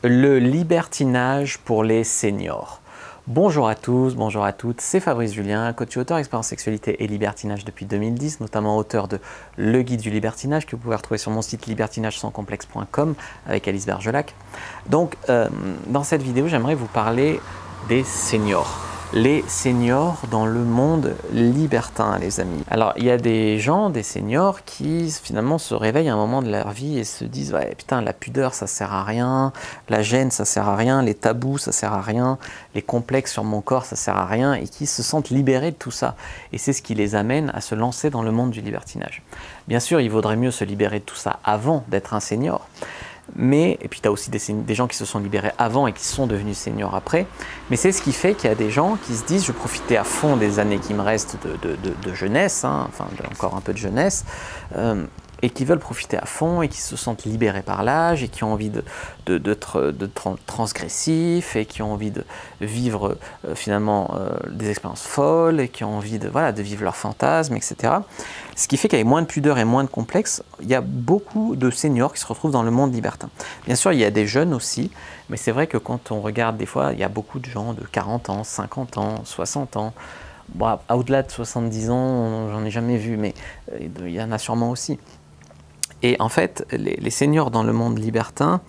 le libertinage pour les seniors. Bonjour à tous, bonjour à toutes, c'est Fabrice Julien, coach et auteur expérience sexualité et libertinage depuis 2010, notamment auteur de Le Guide du libertinage que vous pouvez retrouver sur mon site libertinagesanscomplexe.com avec Alice Bergelac. Donc, dans cette vidéo, j'aimerais vous parler des seniors. Les seniors dans le monde libertin, les amis. Alors, il y a des gens, des seniors, qui finalement se réveillent à un moment de leur vie et se disent « Ouais, putain, la pudeur, ça sert à rien, la gêne, ça sert à rien, les tabous, ça sert à rien, les complexes sur mon corps, ça sert à rien » et qui se sentent libérés de tout ça. Et c'est ce qui les amène à se lancer dans le monde du libertinage. Bien sûr, il vaudrait mieux se libérer de tout ça avant d'être un senior. Et puis tu as aussi des gens qui se sont libérés avant et qui sont devenus seniors après. Mais c'est ce qui fait qu'il y a des gens qui se disent « je vais profiter à fond des années qui me restent de jeunesse, hein, enfin encore un peu de jeunesse, et qui veulent profiter à fond et qui se sentent libérés par l'âge et qui ont envie d'être transgressifs et qui ont envie de vivre finalement des expériences folles et qui ont envie de vivre leurs fantasmes, etc. » Ce qui fait qu'avec moins de pudeur et moins de complexes, il y a beaucoup de seniors qui se retrouvent dans le monde libertin. Bien sûr, il y a des jeunes aussi, mais c'est vrai que quand on regarde des fois, il y a beaucoup de gens de 40 ans, 50 ans, 60 ans. Bon, au-delà de 70 ans, j'en ai jamais vu, mais il y en a sûrement aussi. Et en fait, les seniors dans le monde libertin,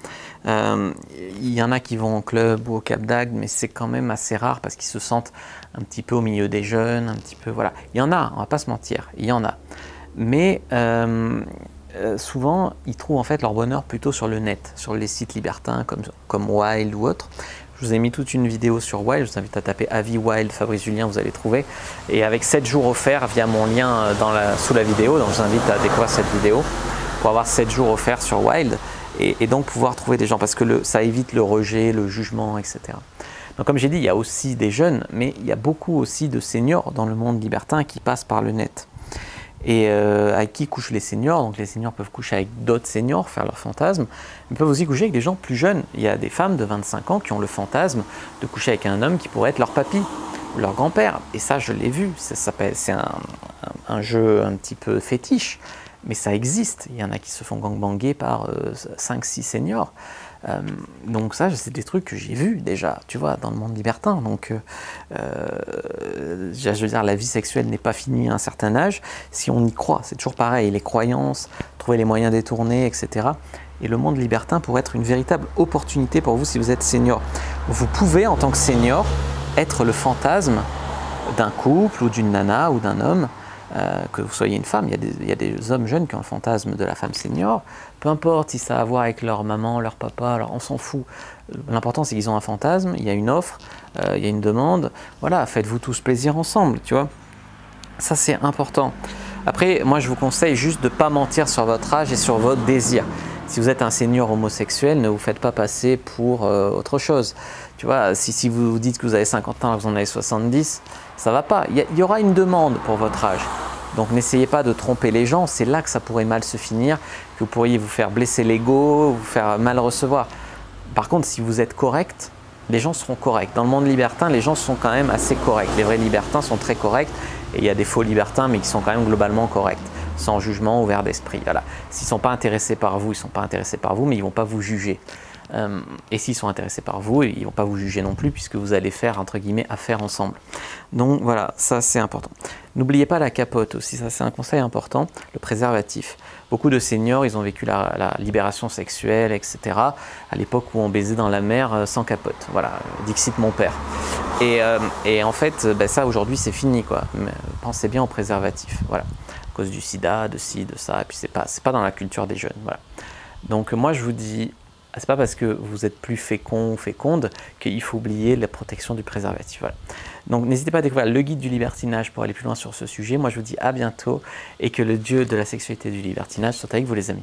il y en a qui vont au club ou au Cap d'Agde, mais c'est quand même assez rare parce qu'ils se sentent un petit peu au milieu des jeunes, un petit peu, voilà. Il y en a, on va pas se mentir, il y en a. Mais souvent, ils trouvent en fait leur bonheur plutôt sur le net, sur les sites libertins comme Wild ou autres. Je vous ai mis toute une vidéo sur Wild, je vous invite à taper Avis Wild Fabrice Julien, vous allez trouver. Et avec 7 jours offerts via mon lien sous la vidéo, donc je vous invite à découvrir cette vidéo pour avoir 7 jours offerts sur Wild et donc pouvoir trouver des gens parce que ça évite le rejet, le jugement, etc. Donc comme j'ai dit, il y a aussi des jeunes, mais il y a beaucoup aussi de seniors dans le monde libertin qui passent par le net. Et avec qui couchent les seniors? Donc les seniors peuvent coucher avec d'autres seniors, faire leur fantasme. Ils peuvent aussi coucher avec des gens plus jeunes. Il y a des femmes de 25 ans qui ont le fantasme de coucher avec un homme qui pourrait être leur papy ou leur grand-père. Et ça, je l'ai vu. C'est un jeu un petit peu fétiche. Mais ça existe, il y en a qui se font gangbanger par 5-6 seniors. Donc ça, c'est des trucs que j'ai vus déjà, tu vois, dans le monde libertin. Donc, je veux dire, la vie sexuelle n'est pas finie à un certain âge. Si on y croit, c'est toujours pareil, les croyances, trouver les moyens détournés, etc. Et le monde libertin pourrait être une véritable opportunité pour vous si vous êtes senior. Vous pouvez, en tant que senior, être le fantasme d'un couple ou d'une nana ou d'un homme, que vous soyez une femme, il y a des hommes jeunes qui ont le fantasme de la femme senior, peu importe si ça a à voir avec leur maman, leur papa, alors on s'en fout. L'important c'est qu'ils ont un fantasme, il y a une offre, il y a une demande, voilà, faites-vous tous plaisir ensemble, tu vois. Ça c'est important. Après, moi je vous conseille juste de ne pas mentir sur votre âge et sur votre désir. Si vous êtes un senior homosexuel, ne vous faites pas passer pour autre chose. Tu vois, si vous vous dites que vous avez 50 ans et que vous en avez 70, ça va pas. Il y aura une demande pour votre âge. Donc n'essayez pas de tromper les gens, c'est là que ça pourrait mal se finir, que vous pourriez vous faire blesser l'ego, vous faire mal recevoir. Par contre, si vous êtes correct, les gens seront corrects. Dans le monde libertin, les gens sont quand même assez corrects. Les vrais libertins sont très corrects et il y a des faux libertins, mais qui sont quand même globalement corrects, sans jugement, ouverts d'esprit. Voilà. S'ils ne sont pas intéressés par vous, ils ne sont pas intéressés par vous, mais ils ne vont pas vous juger. Et s'ils sont intéressés par vous, ils ne vont pas vous juger non plus puisque vous allez faire, entre guillemets, affaire ensemble. Donc voilà, ça c'est important. N'oubliez pas la capote aussi, ça c'est un conseil important, le préservatif. Beaucoup de seniors, ils ont vécu la libération sexuelle, etc. à l'époque où on baisait dans la mer sans capote. Voilà, dixit mon père. Et en fait, ça aujourd'hui c'est fini, quoi. Mais pensez bien au préservatif, voilà. À cause du sida, de ci, de ça, et puis c'est pas dans la culture des jeunes, voilà. Donc moi je vous dis, c'est pas parce que vous êtes plus fécond ou féconde qu'il faut oublier la protection du préservatif. Voilà. Donc n'hésitez pas à découvrir le guide du libertinage pour aller plus loin sur ce sujet. Moi je vous dis à bientôt et que le dieu de la sexualité et du libertinage soit avec vous les amis.